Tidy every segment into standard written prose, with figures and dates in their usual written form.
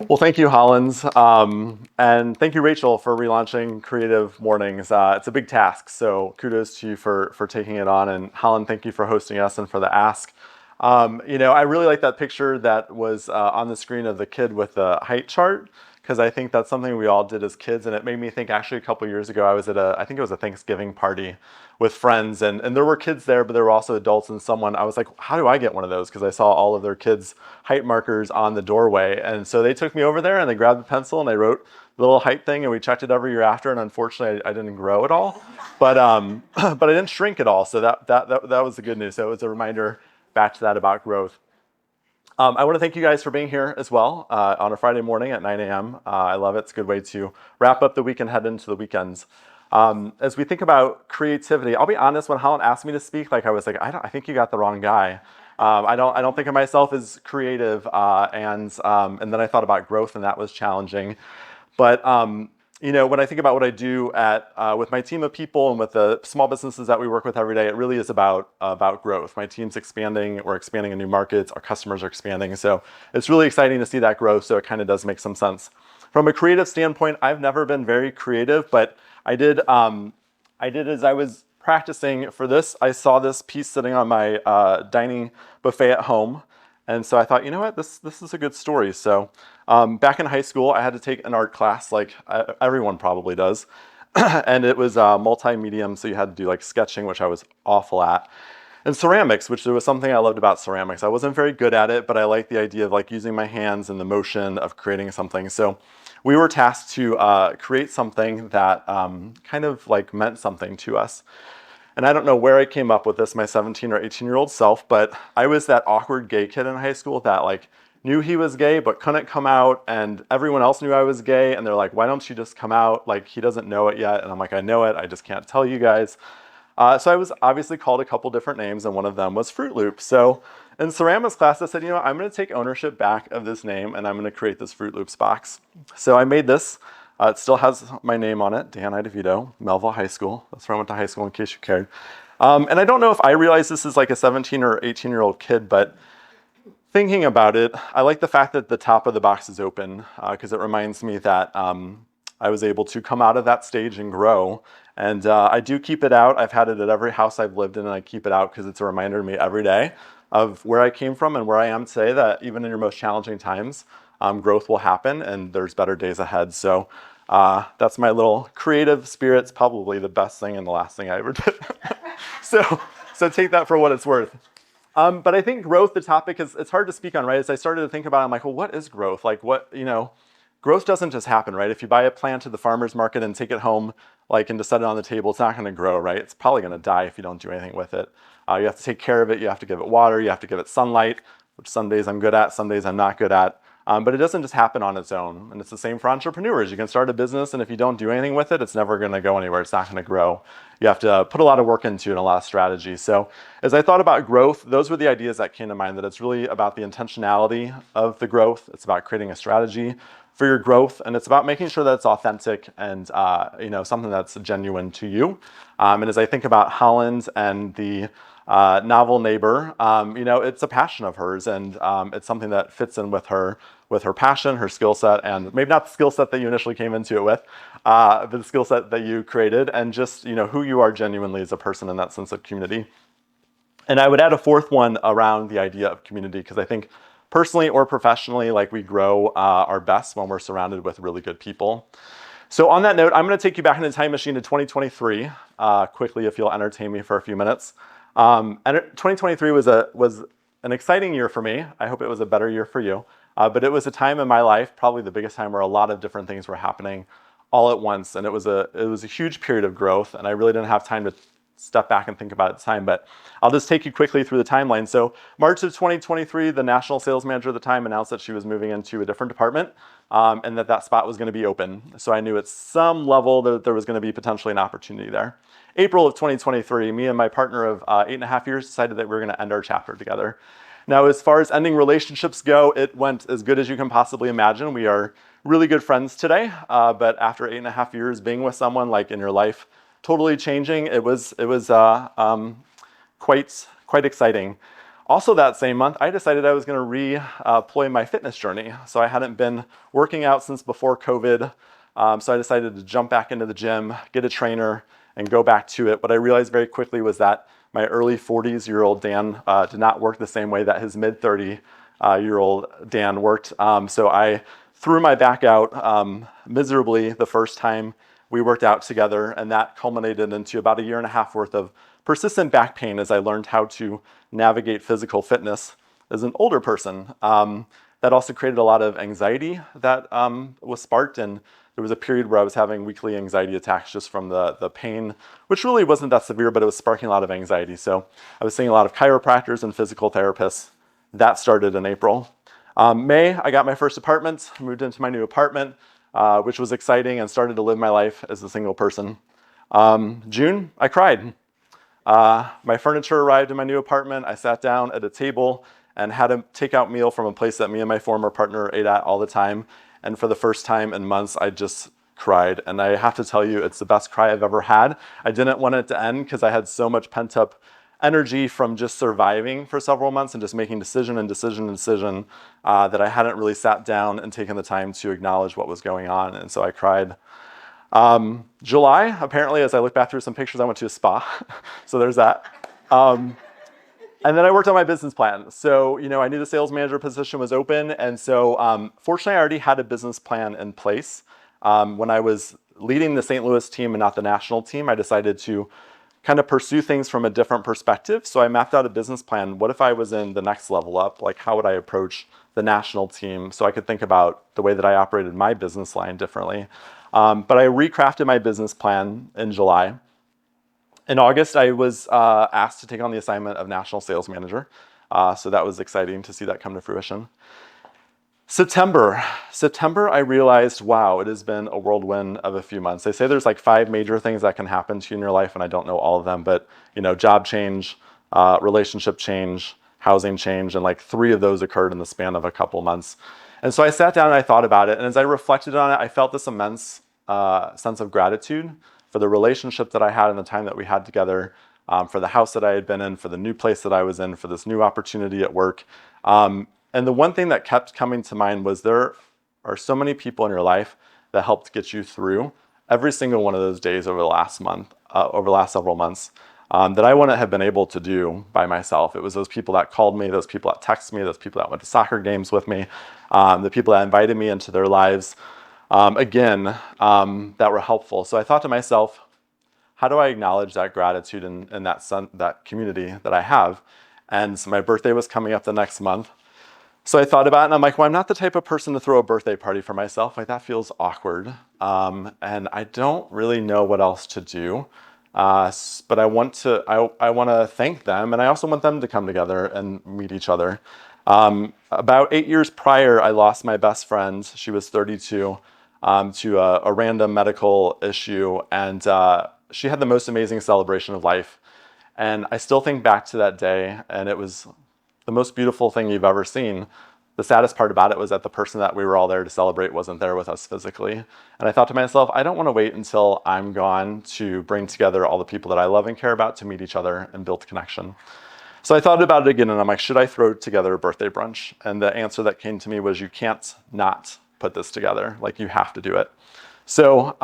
Well, thank you, Hollins. And thank you, Rachel, for relaunching Creative Mornings. It's a big task, so kudos to you for taking it on. And Holland, thank you for hosting us and for the ask. I really like that picture that was on the screen of the kid with the height chart, because I think that's something we all did as kids. And it made me think, actually, a couple years ago, I was at I think it was a Thanksgiving party with friends, and there were kids there, but there were also adults, and I was like, how do I get one of those? Because I saw all of their kids' height markers on the doorway. And so they took me over there and they grabbed the pencil and they wrote the little height thing, and we checked it every year after, and unfortunately I didn't grow at all. But but I didn't shrink at all. So that was the good news. So it was a reminder back to that about growth. I want to thank you guys for being here as well on a Friday morning at 9 a.m. I love it. It's a good way to wrap up the week and head into the weekends. As we think about creativity, I'll be honest, when Holland asked me to speak, I was like, I think you got the wrong guy. I don't think of myself as creative, and then I thought about growth, and that was challenging. But when I think about what I do with my team of people and with the small businesses that we work with every day, it really is about growth. My team's expanding, we're expanding in new markets, our customers are expanding. So it's really exciting to see that growth, so it kind of does make some sense. From a creative standpoint, I've never been very creative, but I did as I was practicing for this, I saw this piece sitting on my dining buffet at home. And so I thought, you know what, this is a good story. So back in high school, I had to take an art class, like everyone probably does. And it was multi-medium, so you had to do like sketching, which I was awful at. And ceramics, which there was something I loved about ceramics. I wasn't very good at it, but I liked the idea of like using my hands and the motion of creating something. So we were tasked to create something that kind of like meant something to us. And I don't know where I came up with this, my 17 or 18-year-old self, but I was that awkward gay kid in high school that like knew he was gay but couldn't come out, and everyone else knew I was gay, and they're like, why don't you just come out? Like, he doesn't know it yet. And I'm like, I know it, I just can't tell you guys. So I was obviously called a couple different names, and one of them was Fruit Loop. So in ceramics class, I said, I'm going to take ownership back of this name, and I'm going to create this Fruit Loops box. So I made this. It still has my name on it, Dan Iadevito, Melville High School. That's where I went to high school, in case you cared. And I don't know if I realized this is like a 17 or 18-year-old kid, but thinking about it, I like the fact that the top of the box is open, because it reminds me that I was able to come out of that stage and grow. And I do keep it out. I've had it at every house I've lived in, and I keep it out because it's a reminder to me every day of where I came from and where I am today, that even in your most challenging times, growth will happen and there's better days ahead. So that's my little creative spirit. It's probably the best thing and the last thing I ever did. so take that for what it's worth. But I think growth, the topic, it's hard to speak on, right? As I started to think about it, I'm like, well, what is growth? Like, growth doesn't just happen, right? If you buy a plant at the farmer's market and take it home, and to set it on the table, it's not going to grow, right? It's probably going to die if you don't do anything with it. You have to take care of it. You have to give it water. You have to give it sunlight, which some days I'm good at, some days I'm not good at. But it doesn't just happen on its own. And it's the same for entrepreneurs. You can start a business, and if you don't do anything with it, it's never going to go anywhere. It's not going to grow. You have to put a lot of work into it and a lot of strategy. So as I thought about growth, those were the ideas that came to mind, that it's really about the intentionality of the growth. It's about creating a strategy for your growth, and it's about making sure that it's authentic and something that's genuine to you. And as I think about Holland and the novel neighbor, it's a passion of hers, and it's something that fits in with her passion, her skill set, and maybe not the skill set that you initially came into it with, but the skill set that you created, and just who you are genuinely as a person in that sense of community. And I would add a fourth one around the idea of community, because I think personally or professionally, we grow our best when we're surrounded with really good people. So on that note, I'm going to take you back in the time machine to 2023, quickly, if you'll entertain me for a few minutes. And 2023 was an exciting year for me. I hope it was a better year for you. But it was a time in my life, probably the biggest time, where a lot of different things were happening all at once. And it was a huge period of growth, and I really didn't have time to step back and think about it at the time, but I'll just take you quickly through the timeline. So March of 2023, the national sales manager at the time announced that she was moving into a different department, and that spot was going to be open. So I knew at some level that there was going to be potentially an opportunity there. April of 2023, me and my partner of 8.5 years decided that we were going to end our chapter together. Now, as far as ending relationships go, it went as good as you can possibly imagine. We are really good friends today, but after 8.5 years being with someone, in your life, totally changing, it was quite exciting. Also that same month, I decided I was going to re-employ my fitness journey. So I hadn't been working out since before COVID. So I decided to jump back into the gym, get a trainer, and go back to it. What I realized very quickly was that my early 40s-year-old Dan did not work the same way that his mid-30-year-old Dan worked. So I threw my back out miserably the first time we worked out together, and that culminated into about a year and a half worth of persistent back pain as I learned how to navigate physical fitness as an older person. That also created a lot of anxiety that was sparked, and there was a period where I was having weekly anxiety attacks just from the pain, which really wasn't that severe, but it was sparking a lot of anxiety. So I was seeing a lot of chiropractors and physical therapists. That started in April. May, I got my first apartment, moved into my new apartment, which was exciting, and started to live my life as a single person. June, I cried. My furniture arrived in my new apartment. I sat down at a table and had a takeout meal from a place that me and my former partner ate at all the time. And for the first time in months, I just cried. And I have to tell you, it's the best cry I've ever had. I didn't want it to end because I had so much pent up energy from just surviving for several months and just making decision that I hadn't really sat down and taken the time to acknowledge what was going on. And so I cried. July, apparently, as I look back through some pictures, I went to a spa. So there's that. And then I worked on my business plan. So, I knew the sales manager position was open. And so, fortunately, I already had a business plan in place. When I was leading the St. Louis team and not the national team, I decided to kind of pursue things from a different perspective. So I mapped out a business plan. What if I was in the next level up? Like, how would I approach the national team? So I could think about the way that I operated my business line differently. But I recrafted my business plan in July. In August, I was asked to take on the assignment of national sales manager. So that was exciting to see that come to fruition. September, I realized, wow, it has been a whirlwind of a few months. They say there's like 5 major things that can happen to you in your life, and I don't know all of them, but job change, relationship change, housing change, and like 3 of those occurred in the span of a couple months. And so I sat down and I thought about it, and as I reflected on it, I felt this immense sense of gratitude for the relationship that I had and the time that we had together, for the house that I had been in, for the new place that I was in, for this new opportunity at work. And the one thing that kept coming to mind was there are so many people in your life that helped get you through every single one of those days over the last several months, that I wouldn't have been able to do by myself. It was those people that called me, those people that texted me, those people that went to soccer games with me, the people that invited me into their lives, that were helpful. So I thought to myself, how do I acknowledge that gratitude and that community that I have? And so my birthday was coming up the next month. So I thought about it, and I'm like, well, I'm not the type of person to throw a birthday party for myself. Like, that feels awkward. And I don't really know what else to do. But I want to thank them, and I also want them to come together and meet each other. About 8 years prior, I lost my best friend. She was 32, to a random medical issue, and she had the most amazing celebration of life. And I still think back to that day, and it was the most beautiful thing you've ever seen. The saddest part about it was that the person that we were all there to celebrate wasn't there with us physically. And I thought to myself, I don't want to wait until I'm gone to bring together all the people that I love and care about to meet each other and build connection. So I thought about it again, and I'm like, should I throw together a birthday brunch? And the answer that came to me was, you can't not put this together. Like, you have to do it. So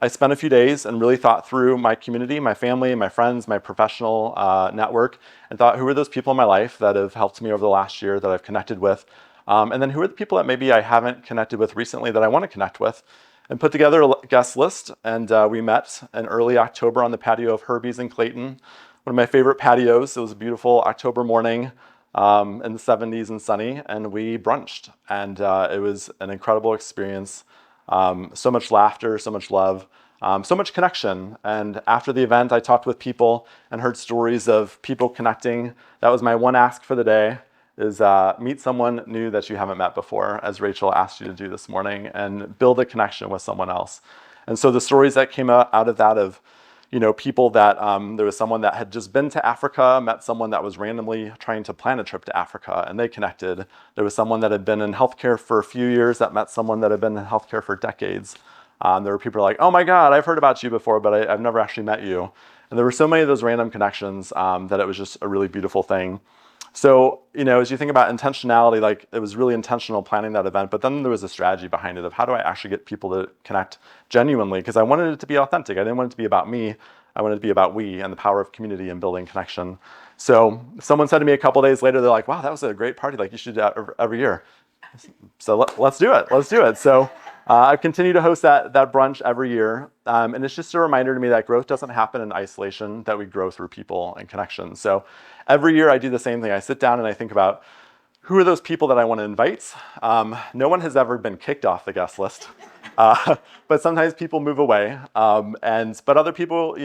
I spent a few days and really thought through my community, my family, my friends, my professional network, and thought, who are those people in my life that have helped me over the last year that I've connected with? And then who are the people that maybe I haven't connected with recently that I want to connect with? And put together a guest list. And we met in early October on the patio of Herbie's in Clayton, one of my favorite patios. It was a beautiful October morning in the 70s and sunny, and we brunched. And it was an incredible experience. So much laughter, so much love, so much connection. And after the event, I talked with people and heard stories of people connecting. That was my one ask for the day, is meet someone new that you haven't met before, as Rachel asked you to do this morning, and build a connection with someone else. And so the stories that came out of that, of people that, there was someone that had just been to Africa, met someone that was randomly trying to plan a trip to Africa, and they connected. There was someone that had been in healthcare for a few years that met someone that had been in healthcare for decades. There were people like, oh my God, I've heard about you before, but I've never actually met you. And there were so many of those random connections that it was just a really beautiful thing. So, as you think about intentionality, like it was really intentional planning that event, but then there was a strategy behind it of how do I actually get people to connect genuinely? Because I wanted it to be authentic. I didn't want it to be about me. I wanted it to be about we and the power of community and building connection. So someone said to me a couple days later, they're like, wow, that was a great party. Like you should do that every year. So let's do it. Let's do it. So I've continued to host that brunch every year. And it's just a reminder to me that growth doesn't happen in isolation, that we grow through people and connections. So every year I do the same thing. I sit down and I think about who are those people that I want to invite. No one has ever been kicked off the guest list. But sometimes people move away. But other people,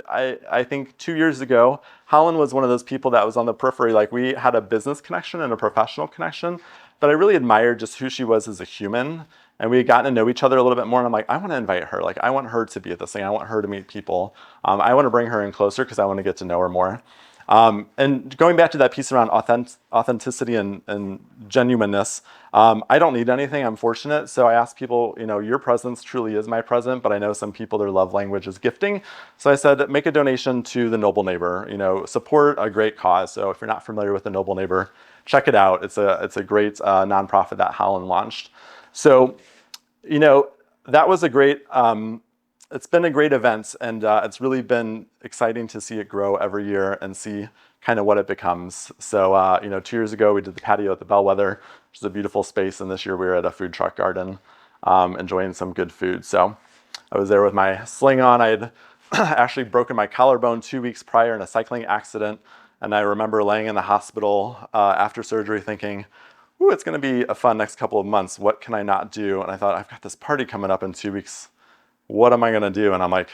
I think 2 years ago, Holland was one of those people that was on the periphery. Like we had a business connection and a professional connection, but I really admired just who she was as a human. And we had gotten to know each other a little bit more. And I'm like, I want to invite her. Like I want her to be at this thing. I want her to meet people. I want to bring her in closer because I want to get to know her more. And going back to that piece around authenticity and genuineness, I don't need anything. I'm fortunate. So I asked people, your presence truly is my present, but I know some people, their love language is gifting. So I said, make a donation to the Noble Neighbor, support a great cause. So if you're not familiar with the Noble Neighbor, check it out. It's a great nonprofit that Holland launched. So, that was a great, it's been a great event, and it's really been exciting to see it grow every year and see kind of what it becomes. So, 2 years ago, we did the patio at the Bellwether, which is a beautiful space. And this year we were at a food truck garden, enjoying some good food. So I was there with my sling on. I had actually broken my collarbone 2 weeks prior in a cycling accident. And I remember laying in the hospital after surgery thinking, ooh, it's going to be a fun next couple of months. What can I not do? And I thought, I've got this party coming up in 2 weeks. What am I going to do? And I'm like,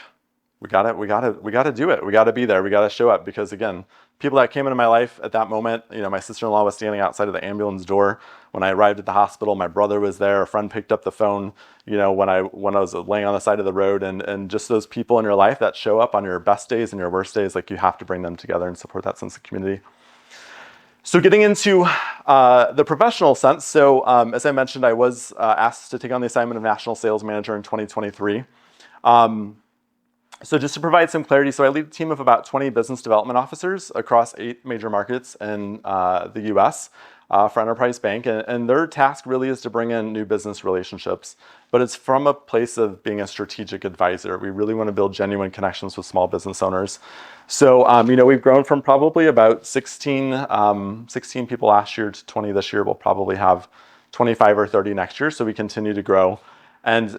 we got to do it. We got to be there. We got to show up because again, people that came into my life at that moment, my sister-in-law was standing outside of the ambulance door when I arrived at the hospital. My brother was there. A friend picked up the phone, when I was laying on the side of the road, and just those people in your life that show up on your best days and your worst days, like you have to bring them together and support that sense of community. So getting into the professional sense, so as I mentioned, I was asked to take on the assignment of National Sales Manager in 2023. So just to provide some clarity, so I lead a team of about 20 business development officers across 8 major markets in the US for Enterprise Bank. And their task really is to bring in new business relationships, but it's from a place of being a strategic advisor. We really want to build genuine connections with small business owners. So, we've grown from probably about 16 people last year to 20 this year. We'll probably have 25 or 30 next year. So we continue to grow. And,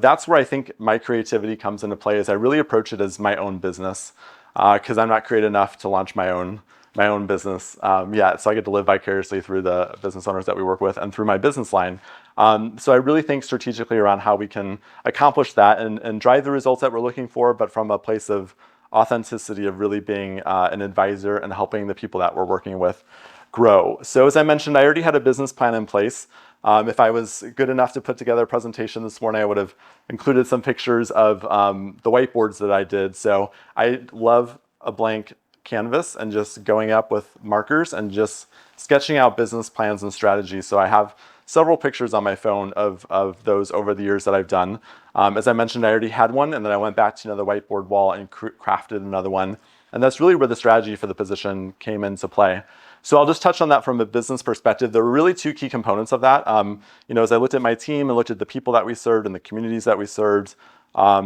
that's where I think my creativity comes into play is I really approach it as my own business because I'm not creative enough to launch my own business yet. So I get to live vicariously through the business owners that we work with and through my business line. So I really think strategically around how we can accomplish that and drive the results that we're looking for, but from a place of authenticity of really being an advisor and helping the people that we're working with grow. So as I mentioned, I already had a business plan in place. If I was good enough to put together a presentation this morning, I would have included some pictures of the whiteboards that I did. So I love a blank canvas and just going up with markers and just sketching out business plans and strategies. So I have several pictures on my phone of those over the years that I've done. As I mentioned, I already had one, and then I went back to the whiteboard wall and crafted another one. And that's really where the strategy for the position came into play. So I'll just touch on that from a business perspective. There were really 2 key components of that. As I looked at my team and looked at the people that we served and the communities that we served, I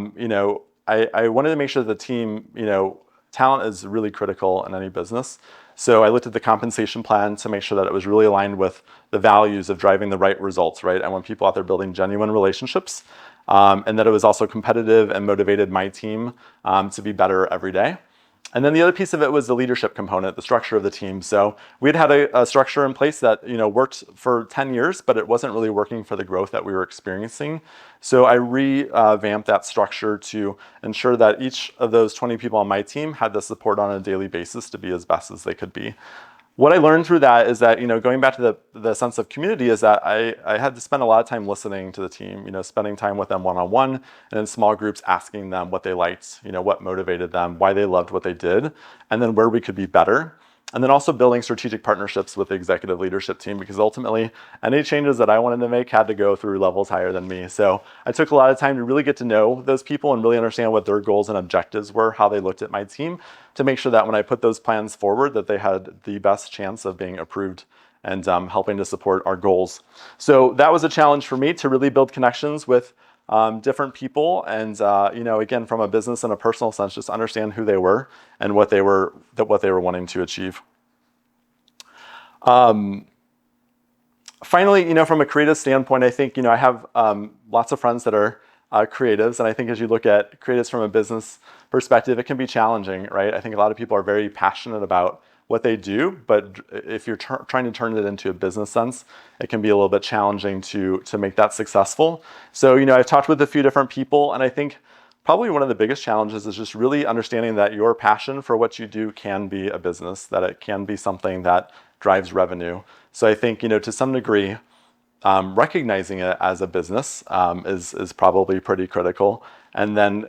wanted to make sure that the team, talent is really critical in any business. So I looked at the compensation plan to make sure that it was really aligned with the values of driving the right results, right? I want people out there building genuine relationships, and that it was also competitive and motivated my team to be better every day. And then the other piece of it was the leadership component, the structure of the team. So we'd had a structure in place that worked for 10 years, but it wasn't really working for the growth that we were experiencing. So I revamped that structure to ensure that each of those 20 people on my team had the support on a daily basis to be as best as they could be. What I learned through that is that, going back to the sense of community is that I had to spend a lot of time listening to the team, spending time with them one-on-one and in small groups, asking them what they liked, what motivated them, why they loved what they did, and then where we could be better. And then also building strategic partnerships with the executive leadership team, because ultimately any changes that I wanted to make had to go through levels higher than me. So I took a lot of time to really get to know those people and really understand what their goals and objectives were, how they looked at my team, to make sure that when I put those plans forward, that they had the best chance of being approved and helping to support our goals. So that was a challenge for me, to really build connections with different people, and again, from a business and a personal sense, just understand who they were and what they were wanting to achieve. Finally, from a creative standpoint, I think I have lots of friends that are creatives, and I think as you look at creatives from a business perspective, it can be challenging, right? I think a lot of people are very passionate about what they do, but if you're trying to turn it into a business sense, it can be a little bit challenging to make that successful. So, I've talked with a few different people, and I think probably one of the biggest challenges is just really understanding that your passion for what you do can be a business, that it can be something that drives revenue. So I think, to some degree, recognizing it as a business is probably pretty critical. And then,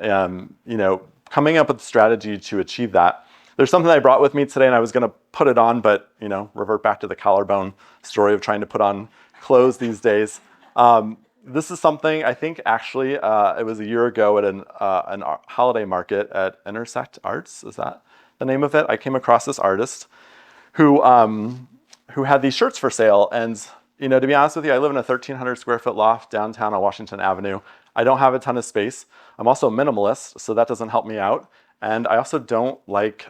coming up with a strategy to achieve that. There's something I brought with me today, and I was going to put it on, but, revert back to the collarbone story of trying to put on clothes these days. This is something I think actually it was a year ago at an holiday market at Intersect Arts. Is that the name of it? I came across this artist who had these shirts for sale. And, to be honest with you, I live in a 1,300 square foot loft downtown on Washington Avenue. I don't have a ton of space. I'm also a minimalist, so that doesn't help me out. And I also don't like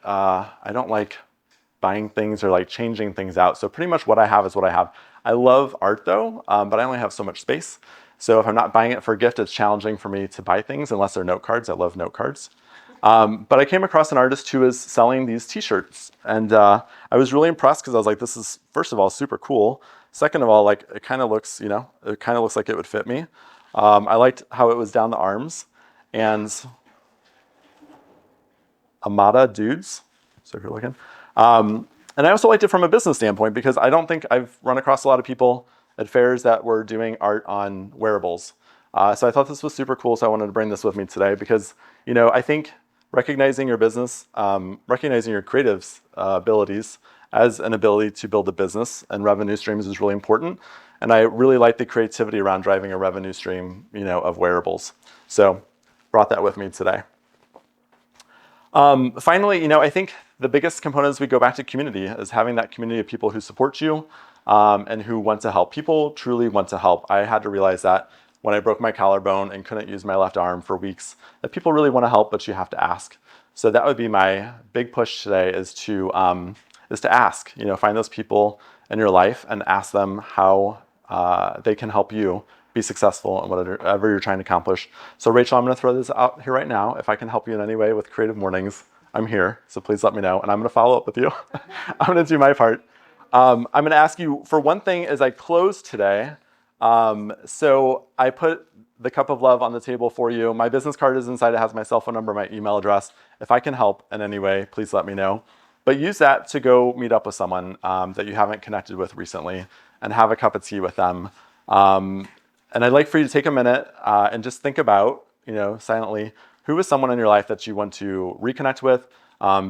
buying things or like changing things out. So pretty much what I have is what I have. I love art though, but I only have so much space. So if I'm not buying it for a gift, it's challenging for me to buy things unless they're note cards. I love note cards. But I came across an artist who was selling these t-shirts, and I was really impressed because I was like, this is, first of all, super cool. Second of all, like it kind of looks like it would fit me. I liked how it was down the arms, and Amada Dudes, so if you're looking. And I also liked it from a business standpoint because I don't think I've run across a lot of people at fairs that were doing art on wearables. So I thought this was super cool, so I wanted to bring this with me today because, I think recognizing your business, recognizing your creative abilities as an ability to build a business and revenue streams is really important. And I really like the creativity around driving a revenue stream, of wearables. So brought that with me today. Finally, I think the biggest component as we go back to community is having that community of people who support you and who want to help. People truly want to help. I had to realize that when I broke my collarbone and couldn't use my left arm for weeks, that people really want to help, but you have to ask. So that would be my big push today is to ask, find those people in your life and ask them how they can help you be successful in whatever you're trying to accomplish. So Rachel, I'm going to throw this out here right now. If I can help you in any way with Creative Mornings, I'm here. So please let me know. And I'm going to follow up with you. I'm going to do my part. I'm going to ask you for one thing as I close today. So I put the cup of love on the table for you. My business card is inside. It has my cell phone number, my email address. If I can help in any way, please let me know. But use that to go meet up with someone that you haven't connected with recently and have a cup of tea with them. And I'd like for you to take a minute and just think about, silently, who is someone in your life that you want to reconnect with,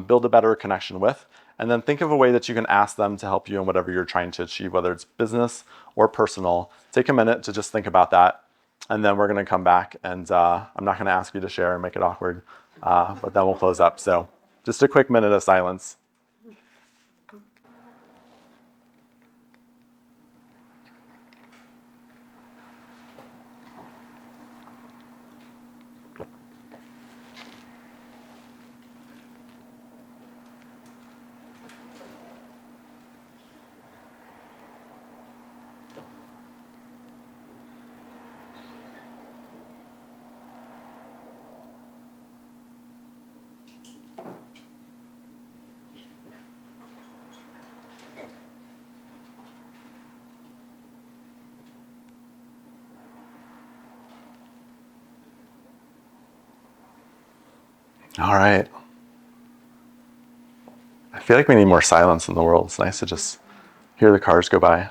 build a better connection with, and then think of a way that you can ask them to help you in whatever you're trying to achieve, whether it's business or personal. Take a minute to just think about that, and then we're going to come back, and I'm not going to ask you to share and make it awkward, but then we'll close up. So just a quick minute of silence. All right. I feel like we need more silence in the world. It's nice to just hear the cars go by.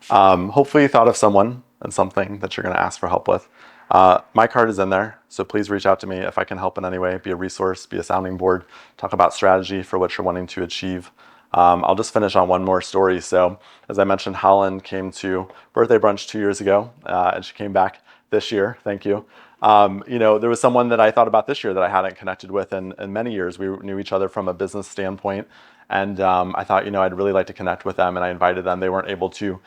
Hopefully you thought of someone and something that you're going to ask for help with. My card is in there, so please reach out to me if I can help in any way, be a resource, be a sounding board, talk about strategy for what you're wanting to achieve. I'll just finish on one more story. So as I mentioned, Holland came to birthday brunch 2 years ago, and she came back this year. Thank you. There was someone that I thought about this year that I hadn't connected with in many years. We knew each other from a business standpoint, and I thought, I'd really like to connect with them, and I invited them. They weren't able to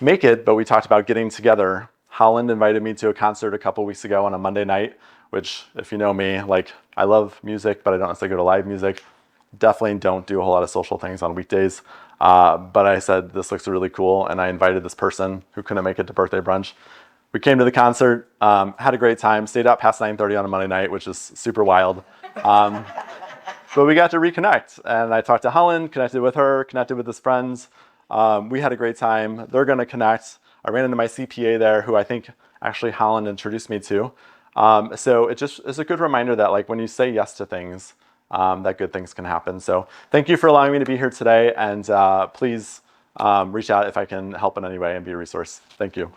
make it, but we talked about getting together. Holland invited me to a concert a couple weeks ago on a Monday night, which, if you know me, like, I love music, but I don't necessarily go to live music. Definitely don't do a whole lot of social things on weekdays. But I said, this looks really cool, and I invited this person who couldn't make it to birthday brunch. We came to the concert, had a great time, stayed out past 9:30 on a Monday night, which is super wild. But we got to reconnect, and I talked to Helen, connected with her, connected with his friends. We had a great time. They're going to connect. I ran into my CPA there, who I think actually Holland introduced me to. So it just is a good reminder that, like, when you say yes to things, that good things can happen. So thank you for allowing me to be here today, and please reach out if I can help in any way and be a resource. Thank you.